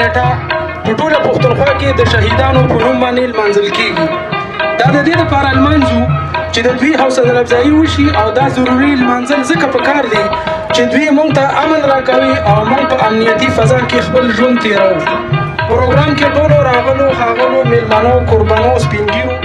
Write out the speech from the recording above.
نیټه په ټوله پښتونخوا کې د شهیدانو په نوم باندې لمانځل کیږي. دا د دې لپاره لمانځو چې د دوی حوصله افزایي وشي او دا ضروري لمانځل ځکه پکار دی چې دوی موږ ته امن راکوي او موږ په امنیتي فضا کې خپل ژوند تېروو. پروګرام کې ټولو راغلو ښاغلو میلمنو قربانو سپین ږیرو